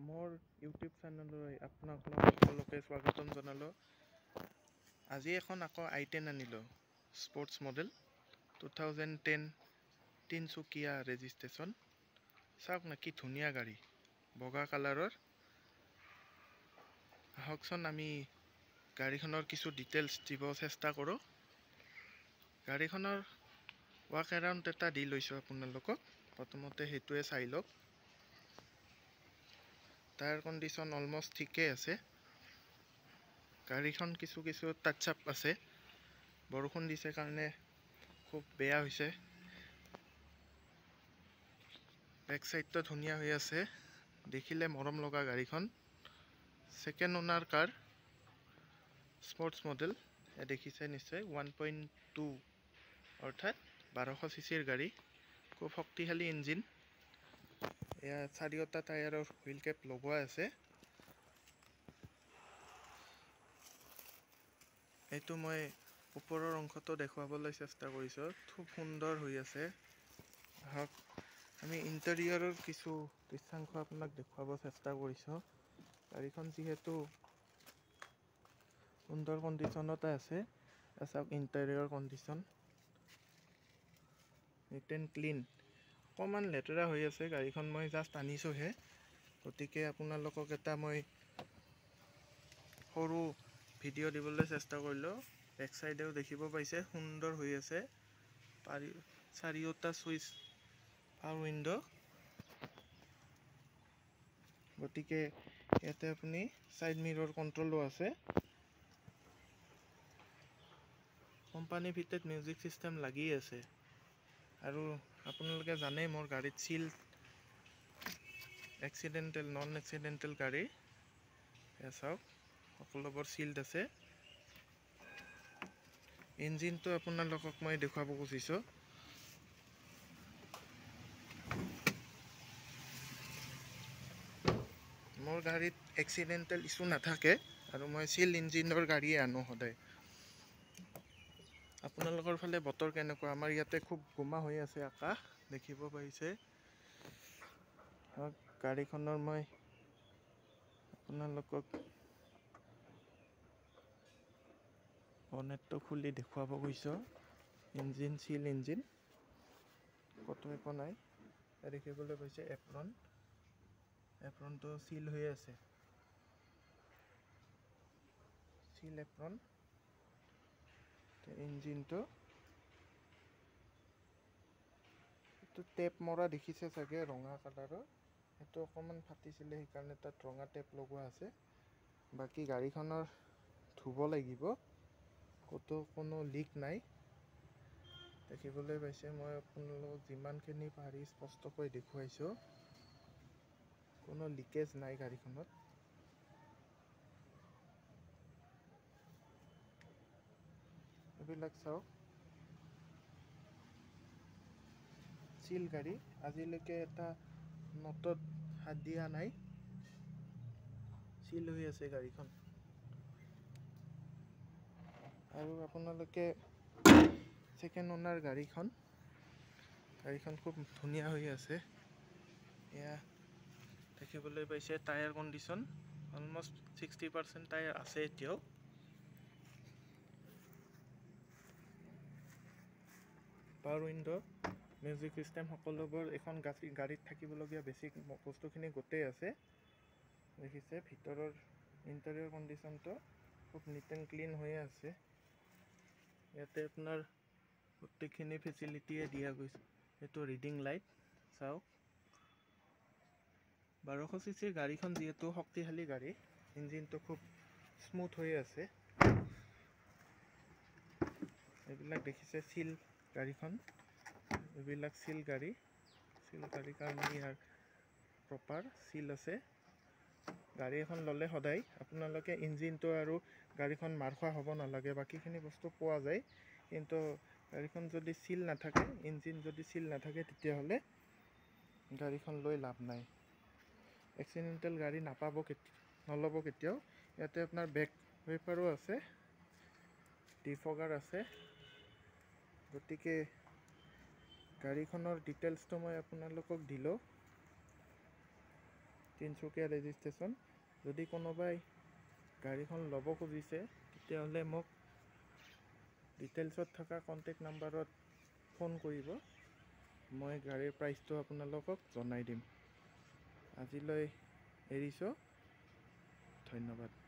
মোৰ ইউটিউব চেনেললৈ আপোনালোকক সকলোকে স্বাগতম জনালোঁ। আজি এখন আকৌ i10 আনিলোঁ, স্পৰ্টছ মডেল 2010 তিনচুকীয়া ৰেজিষ্ট্ৰেশ্যন। চাওক না কি ধুনীয়া গাড়ী, বগা কালাৰৰ। আহকচোন আমি গাড়ীখনৰ কিছু ডিটেইলছ দিব চেষ্টা কৰোঁ। গাড়ীখনৰ ৱাক এৰাউণ্ড এটা দি লৈছোঁ আপোনালোকক, প্ৰথমতে সেইটোৱে চাই লওক। টায়াৰ কণ্ডিশ্যন অলমষ্ট ঠিকেই আছে। গাড়ীখন কিছু টাচ আপ আছে, বৰষুণ দিছে কাৰণে খুব বেয়া হৈছে। বেক চাইডটো ধুনীয়া হৈ আছে, দেখিলে মৰম লগা গাড়ীখন। ছেকেণ্ড অনাৰ কাৰ, স্পৰ্টছ মডেল দেখিছে নিশ্চয়। 1.2 অৰ্থাৎ 1200 চিচিৰ গাড়ী, খুব শক্তিশালী ইঞ্জিন। এয়া চাৰিওটা টায়াৰৰ হুইল কেপ লগোৱা আছে। এইটো মই ওপৰৰ অংশটো দেখুৱাবলৈ চেষ্টা কৰিছোঁ, খুব সুন্দৰ হৈ আছে। আহক আমি ইণ্টেৰিয়ৰৰ কিছু দৃশ্যাংশ আপোনাক দেখুৱাব চেষ্টা কৰিছোঁ। গাড়ীখন যিহেতু সুন্দৰ কণ্ডিশ্যনতে আছে, চাওক interior condition neat and clean. অকণমান লেতেৰা হৈ আছে, গাড়ীখন মই জাষ্ট আনিছোঁহে, গতিকে আপোনালোকক এটা মই সৰু ভিডিঅ' দিবলৈ চেষ্টা কৰিলোঁ। বেক চাইডেও দেখিব পাইছে সুন্দৰ হৈ আছে। চাৰিওটা চুইচ পাৱাৰ উইণ্ডো, গতিকে ইয়াতে আপুনি ছাইড মিৰৰ কণ্ট্ৰলো আছে। কোম্পানী ভিতৰত মিউজিক চিষ্টেম লাগি আছে। আৰু আপোনালোকে জানে মোৰ গাড়ীত চিল এক্সিডেণ্টেল নন এক্সিডেণ্টেল গাড়ী। চাওক সকলোবোৰ চিল্ড আছে। ইঞ্জিনটো আপোনালোকক মই দেখুৱাব খুজিছোঁ। মোৰ গাড়ীত এক্সিডেণ্টেল ইছ্যু নাথাকে, আৰু মই চিল ইঞ্জিনৰ গাড়ীয়ে আনো সদায়। আপোনালোকৰ ফালে বতৰ কেনেকুৱা? আমাৰ ইয়াতে খুব গোমা হৈ আছে আকাশ, দেখিব পাইছে। গাড়ীখনৰ মই আপোনালোকক বনেটটো খুলি দেখুৱাব গৈছোঁ। ইঞ্জিন চিল ইঞ্জিন, ক'তো একো নাই। দেখিবলৈ পাইছে এপ্ৰনটো চিল হৈ আছে, চিল এপ্ৰন। ইঞ্জিনটো এইটো টেপ মৰা দেখিছে চাগে, ৰঙা কালাৰৰ। সেইটো অকণমান ফাটিছিলে, সেইকাৰণে তাত ৰঙা টেপ লগোৱা আছে। বাকী গাড়ীখনৰ ধুব লাগিব, ক'তো কোনো লিক নাই। দেখিবলৈ পাইছে, মই আপোনালোকক যিমানখিনি পাৰি স্পষ্টকৈ দেখুৱাইছোঁ। কোনো লিকেজ নাই গাড়ীখনত। এইবিলাক চাওক, চিল গাড়ী, আজিলৈকে এটা নটত হাত দিয়া নাই, চিল হৈ আছে গাড়ীখন। আৰু আপোনালোকে ছেকেণ্ড অনাৰ গাড়ীখন খুব ধুনীয়া হৈ আছে। এয়া দেখিবলৈ পাইছে, টায়াৰ কণ্ডিশ্যন অলমষ্ট 60% টায়াৰ আছে এতিয়াও। পাৱাৰ উইণ্ডো, মিউজিক চিষ্টেম সকলোবোৰ এখন গাড়ীত থাকিবলগীয়া বেছিক বস্তুখিনি গোটেই আছে। দেখিছে ভিতৰৰ ইণ্টেৰিয়ৰ কণ্ডিশ্যনটো খুব নিট এণ্ড ক্লিন হৈয়ে আছে। ইয়াতে আপোনাৰ গোটেইখিনি ফেচিলিটিয়ে দিয়া গৈছে। এইটো ৰিডিং লাইট, চাওক 1200 চিচিৰ গাড়ীখন যিহেতু শক্তিশালী গাড়ী, ইঞ্জিনটো খুব স্মুথ হৈ আছে। এইবিলাক দেখিছে চিল গাড়ীখন, এইবিলাক চিল গাড়ীৰ কাৰণে ইয়াৰ প্ৰপাৰ চিল আছে। গাড়ী এখন ল'লে সদায় আপোনালোকে ইঞ্জিনটো আৰু গাড়ীখন মাৰ খোৱা হ'ব নালাগে, বাকীখিনি বস্তু পোৱা যায়। কিন্তু গাড়ীখন যদি চিল নাথাকে, ইঞ্জিন যদি চিল নাথাকে, তেতিয়াহ'লে গাড়ীখন লৈ লাভ নাই। এক্সিডেণ্টেল গাড়ী নল'ব কেতিয়াও। ইয়াতে আপোনাৰ বেক ৱাইপাৰো আছে, ডিফগাৰ আছে। গতিকে গাড়ীখনৰ ডিটেইলছটো মই আপোনালোকক দিলোঁ। তিনিচুকীয়া ৰেজিষ্ট্ৰেশ্যন। যদি কোনোবাই গাড়ীখন ল'ব খুজিছে তেতিয়াহ'লে মোক ডিটেইলছত থকা কণ্টেক্ট নাম্বাৰত ফোন কৰিব। মই গাড়ীৰ প্ৰাইচটো আপোনালোকক জনাই দিম। আজিলৈ এৰিছোঁ, ধন্যবাদ।